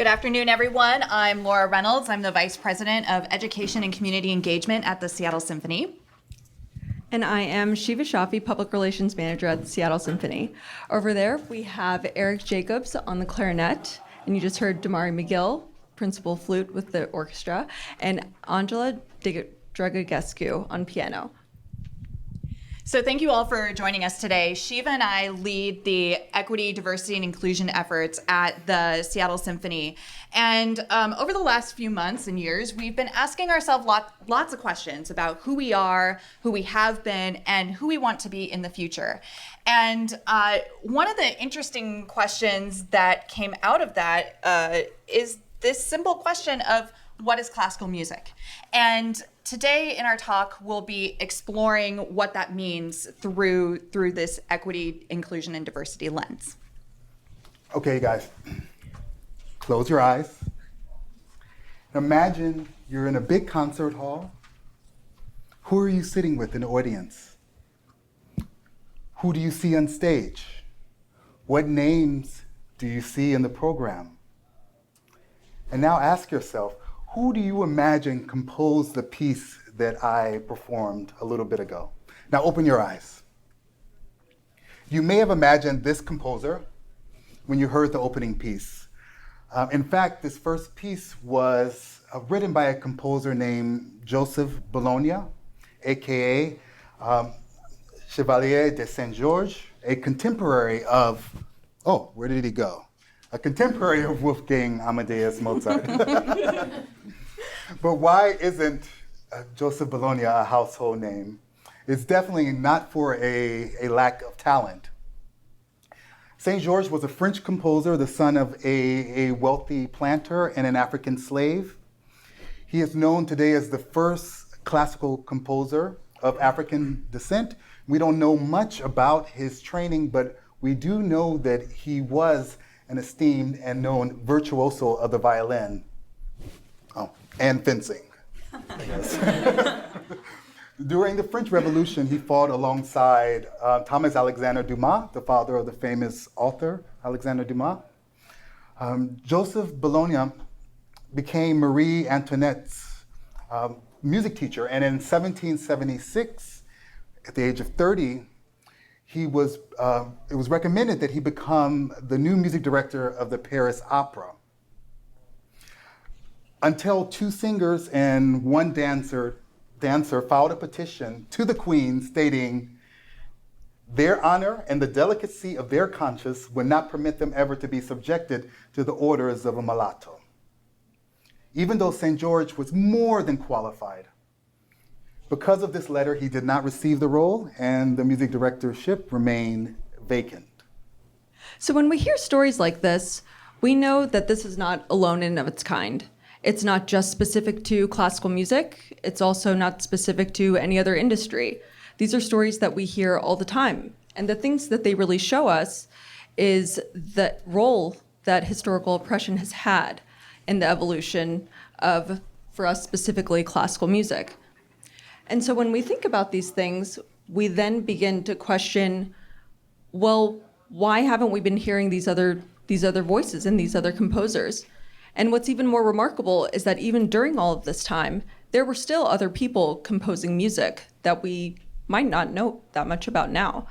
Good afternoon, everyone. I'm Laura Reynolds. I'm the Vice President of Education and Community Engagement at the Seattle Symphony. And I am Shiva, Shafii, Public Relations Manager at the Seattle Symphony. Over there, we have Eric Jacobs on the clarinet, and you just heard Demarre McGill, Principal Flute with the orchestra, and Angela Dragagescu on piano. So thank you all for joining us today. Shiva and I lead the equity, diversity, and inclusion efforts at the Seattle Symphony. And over the last few months and years, we've been asking ourselves lots of questions about who we are, who we have been, and who we want to be in the future. And one of the interesting questions that came out of that is this simple question of what is classical music? And today in our talk, we'll be exploring what that means through this equity, inclusion, and diversity lens. Okay, guys, close your eyes. Imagine you're in a big concert hall. Who are you sitting with in the audience? Who do you see on stage? What names do you see in the program? And now ask yourself, who do you imagine composed the piece that I performed a little bit ago? Now open your eyes. You may have imagined this composer when you heard the opening piece. In fact, this first piece was written by a composer named Joseph Bologna, aka Chevalier de Saint-Georges, a contemporary of, oh, where did he go? A contemporary of Wolfgang Amadeus Mozart. But why isn't Joseph Bologna a household name? It's definitely not for a lack of talent. Saint-Georges was a French composer, the son of a wealthy planter and an African slave. He is known today as the first classical composer of African descent. We don't know much about his training, but we do know that he was an esteemed and known virtuoso of the violin. And fencing, I guess. During the French Revolution, he fought alongside Thomas Alexander Dumas, the father of the famous author Alexander Dumas. Joseph Bologna became Marie Antoinette's music teacher, and in 1776, at the age of 30, it was recommended that he become the new music director of the Paris Opera. Until two singers and one dancer filed a petition to the Queen stating their honor and the delicacy of their conscience would not permit them ever to be subjected to the orders of a mulatto. Even though St. George was more than qualified, because of this letter, he did not receive the role and the music directorship remained vacant. So when we hear stories like this, we know that this is not alone in of its kind. It's not just specific to classical music. It's also not specific to any other industry. These are stories that we hear all the time. And the things that they really show us is the role that historical oppression has had in the evolution of, for us specifically, classical music. And so when we think about these things, we then begin to question, well, why haven't we been hearing these other voices and these other composers? And what's even more remarkable is that even during all of this time, there were still other people composing music that we might not know that much about now.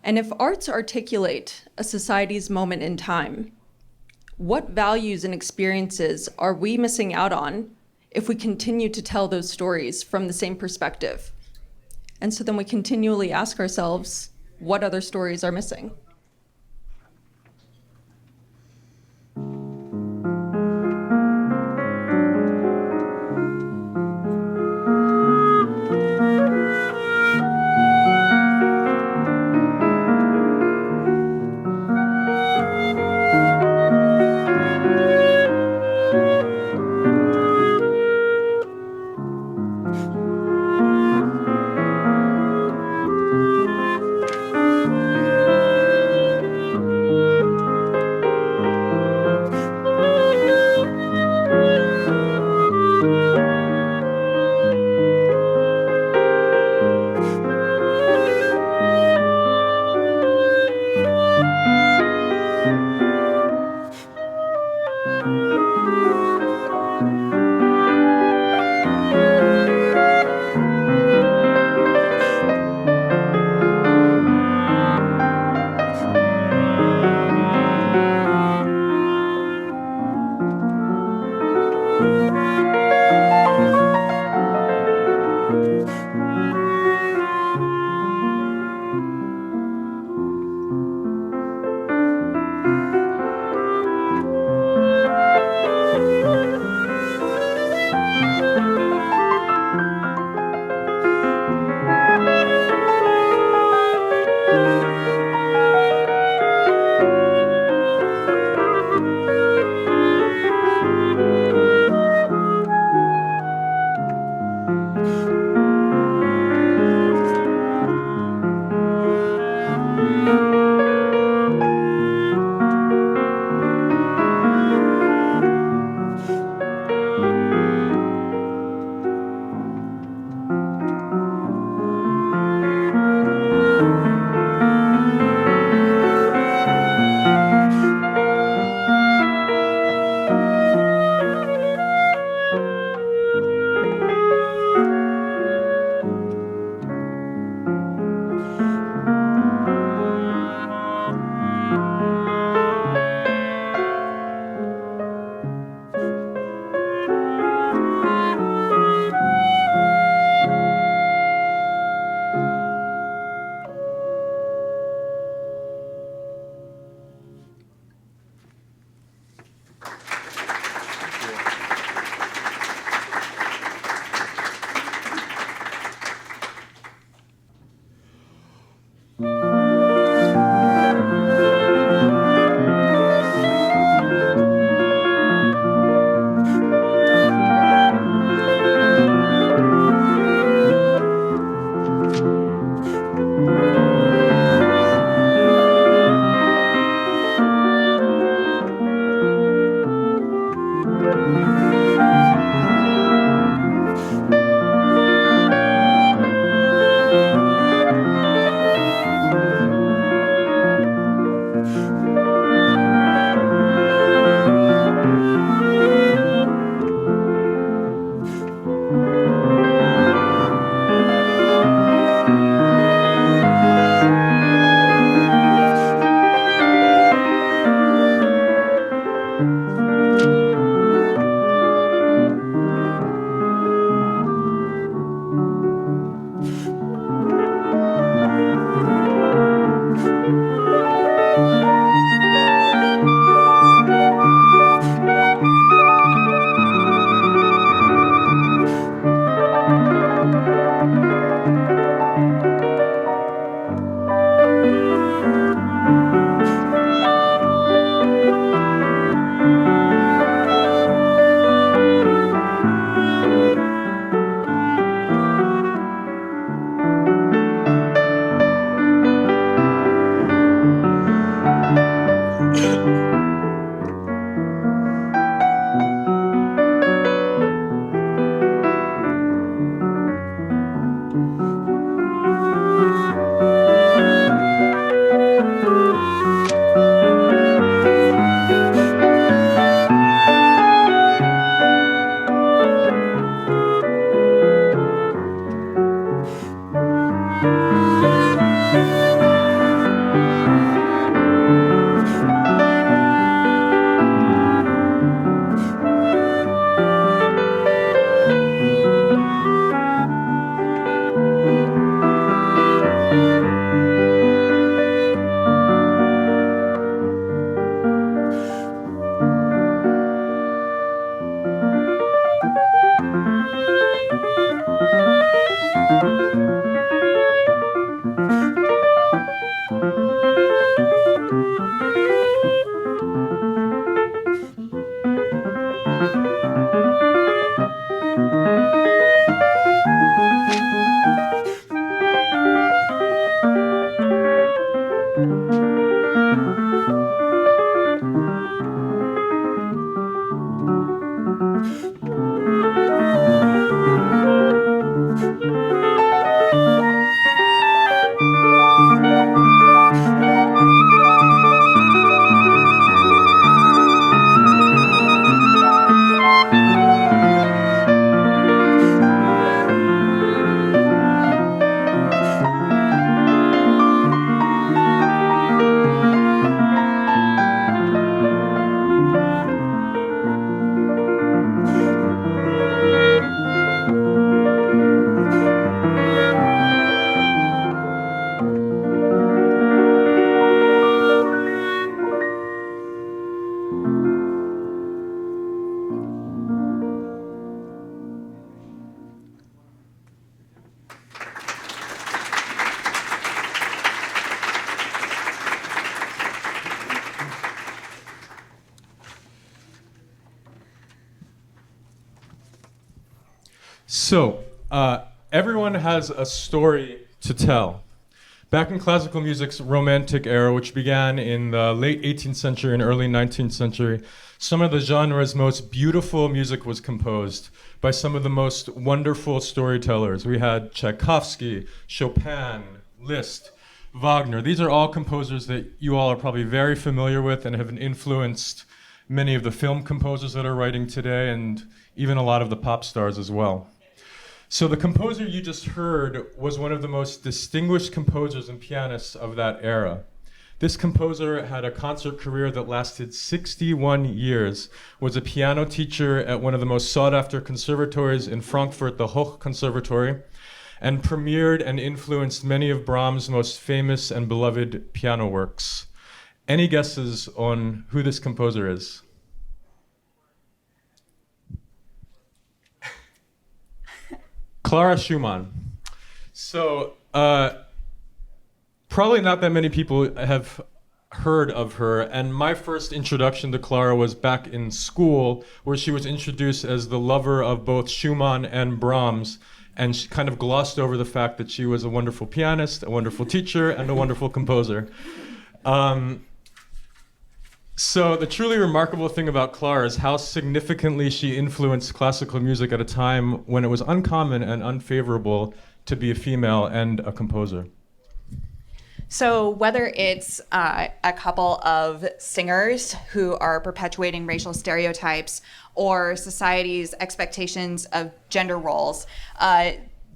And if arts articulate a society's moment in time, what values and experiences are we missing out on if we continue to tell those stories from the same perspective? And so then we continually ask ourselves, what other stories are missing? So, everyone has a story to tell. Back in classical music's Romantic era, which began in the late 18th century and early 19th century, some of the genre's most beautiful music was composed by some of the most wonderful storytellers. We had Tchaikovsky, Chopin, Liszt, Wagner. These are all composers that you all are probably very familiar with and have influenced many of the film composers that are writing today, and even a lot of the pop stars as well. So the composer you just heard was one of the most distinguished composers and pianists of that era. This composer had a concert career that lasted 61 years, was a piano teacher at one of the most sought-after conservatories in Frankfurt, the Hochkonservatory, and premiered and influenced many of Brahms' most famous and beloved piano works. Any guesses on who this composer is? Clara Schumann. So, probably not that many people have heard of her, and my first introduction to Clara was back in school, where she was introduced as the lover of both Schumann and Brahms, and she kind of glossed over the fact that she was a wonderful pianist, a wonderful teacher, and a wonderful composer. So the truly remarkable thing about Clara is how significantly she influenced classical music at a time when it was uncommon and unfavorable to be a female and a composer. So whether it's a couple of singers who are perpetuating racial stereotypes or society's expectations of gender roles,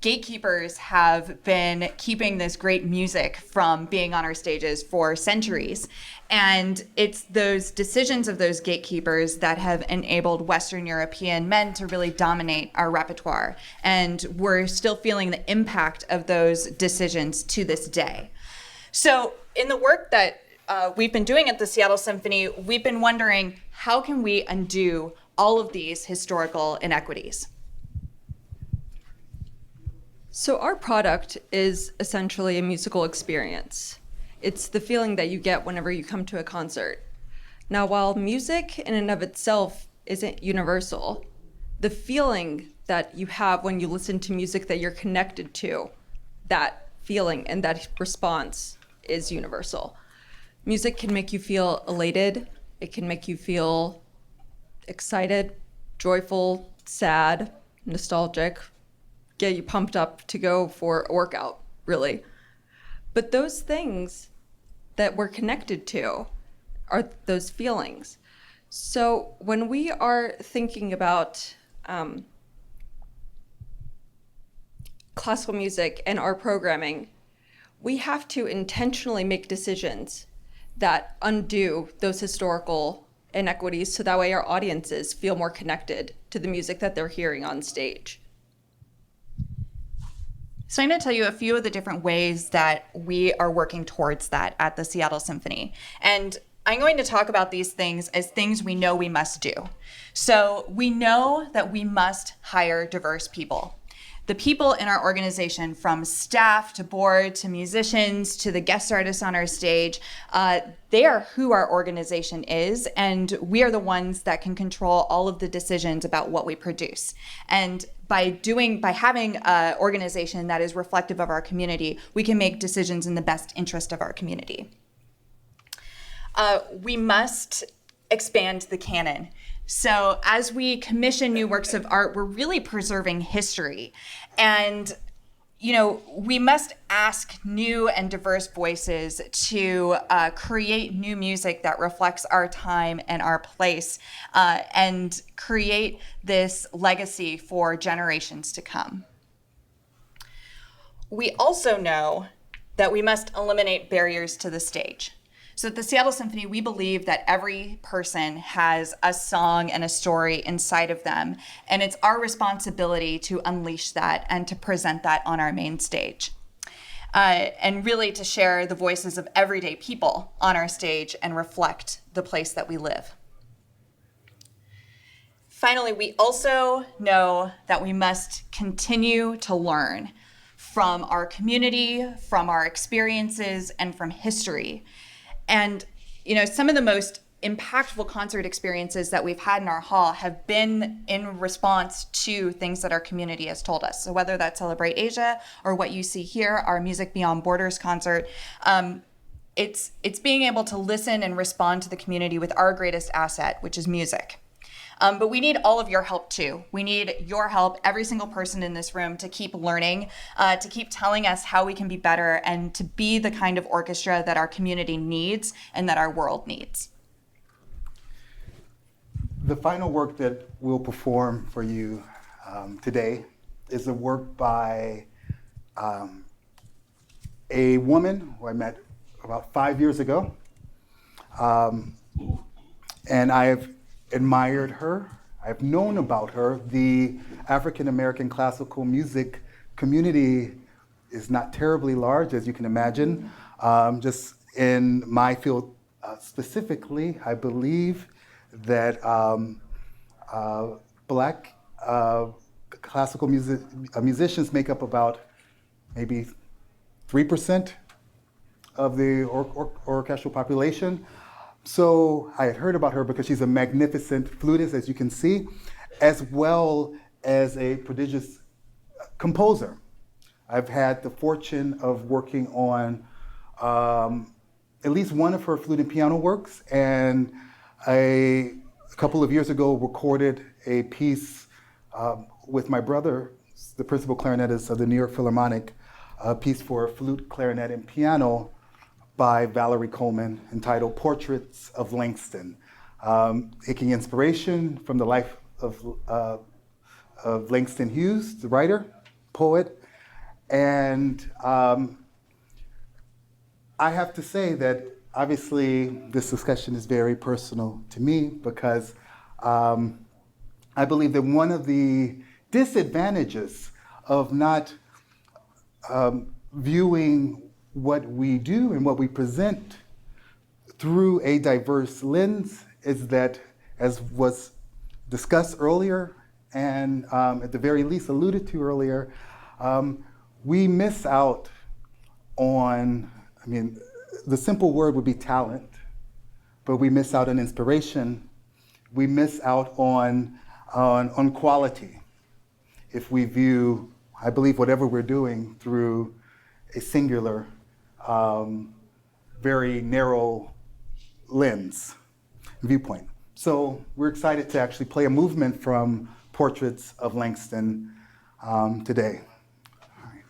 gatekeepers have been keeping this great music from being on our stages for centuries. And it's those decisions of those gatekeepers that have enabled Western European men to really dominate our repertoire. And we're still feeling the impact of those decisions to this day. So in the work that we've been doing at the Seattle Symphony, we've been wondering, how can we undo all of these historical inequities? So our product is essentially a musical experience. It's the feeling that you get whenever you come to a concert. Now, while music in and of itself isn't universal, the feeling that you have when you listen to music that you're connected to, that feeling and that response is universal. Music can make you feel elated. It can make you feel excited, joyful, sad, nostalgic, get you pumped up to go for a workout, really. But those things that we're connected to are those feelings. So when we are thinking about classical music and our programming, we have to intentionally make decisions that undo those historical inequities so that way our audiences feel more connected to the music that they're hearing on stage. So I'm going to tell you a few of the different ways that we are working towards that at the Seattle Symphony. And I'm going to talk about these things as things we know we must do. So we know that we must hire diverse people. The people in our organization, from staff to board to musicians to the guest artists on our stage, they are who our organization is, and we are the ones that can control all of the decisions about what we produce. And by having an organization that is reflective of our community, we can make decisions in the best interest of our community. We must expand the canon. So as we commission new works of art, we're really preserving history. And, we must ask new and diverse voices to create new music that reflects our time and our place, and create this legacy for generations to come. We also know that we must eliminate barriers to the stage. So at the Seattle Symphony, we believe that every person has a song and a story inside of them, and it's our responsibility to unleash that and to present that on our main stage. And really to share the voices of everyday people on our stage and reflect the place that we live. Finally, we also know that we must continue to learn from our community, from our experiences, and from history. And, some of the most impactful concert experiences that we've had in our hall have been in response to things that our community has told us. So whether that's Celebrate Asia or what you see here, our Music Beyond Borders concert, it's being able to listen and respond to the community with our greatest asset, which is music. But we need all of your help too. We need your help, every single person in this room, to keep learning, to keep telling us how we can be better, and to be the kind of orchestra that our community needs and that our world needs. The final work that we'll perform for you today is a work by a woman who I met about 5 years ago. And I've admired her. I've known about her. The African American classical music community is not terribly large, as you can imagine. Just in my field specifically, I believe that Black classical musicians make up about maybe 3% of the orchestral population. So I had heard about her because she's a magnificent flutist, as you can see, as well as a prodigious composer. I've had the fortune of working on at least one of her flute and piano works, and a couple of years ago recorded a piece with my brother, the principal clarinetist of the New York Philharmonic, a piece for flute, clarinet, and piano by Valerie Coleman entitled Portraits of Langston, taking inspiration from the life of Langston Hughes, the writer, poet. And I have to say that obviously this discussion is very personal to me because I believe that one of the disadvantages of not viewing what we do and what we present through a diverse lens is that, as was discussed earlier and at the very least alluded to earlier, we miss out on, the simple word would be talent, but we miss out on inspiration. We miss out on quality if we view, I believe, whatever we're doing through a singular, very narrow lens, viewpoint. So we're excited to actually play a movement from Portraits of Langston today. All right.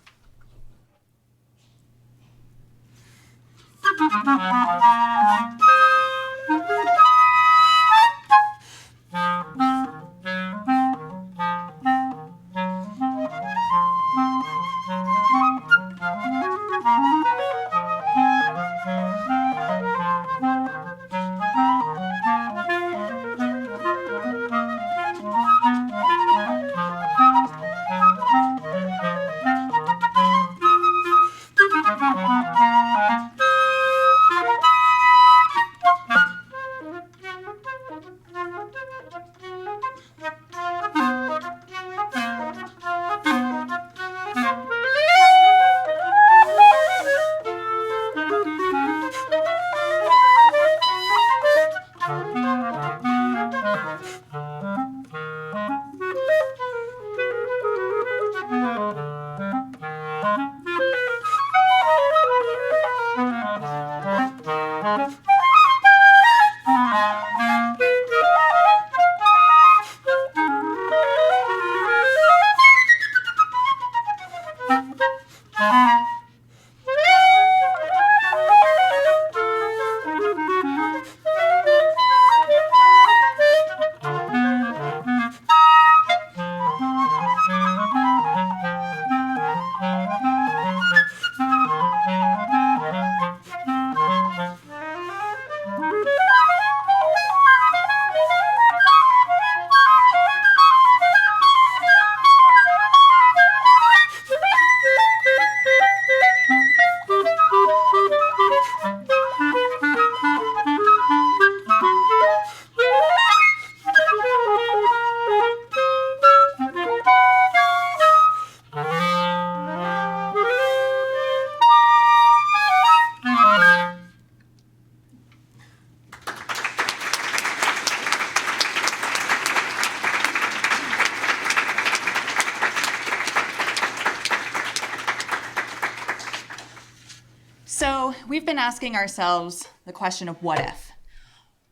So we've been asking ourselves the question of what if?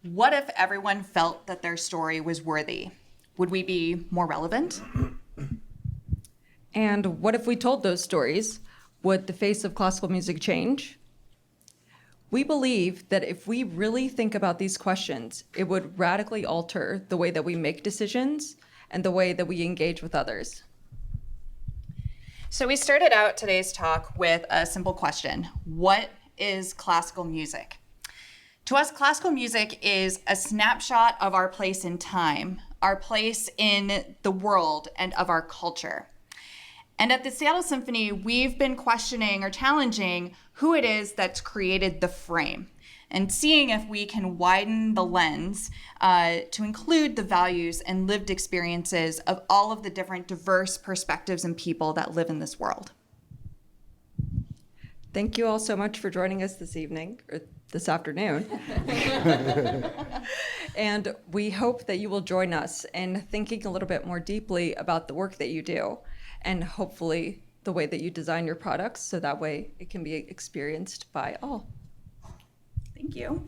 What if everyone felt that their story was worthy? Would we be more relevant? And what if we told those stories? Would the face of classical music change? We believe that if we really think about these questions, it would radically alter the way that we make decisions and the way that we engage with others. So we started out today's talk with a simple question. What is classical music? To us, classical music is a snapshot of our place in time, our place in the world, and of our culture. And at the Seattle Symphony, we've been questioning or challenging who it is that's created the frame and seeing if we can widen the lens to include the values and lived experiences of all of the different diverse perspectives and people that live in this world. Thank you all so much for joining us this evening, or this afternoon. And we hope that you will join us in thinking a little bit more deeply about the work that you do, and hopefully the way that you design your products, so that way it can be experienced by all. Thank you.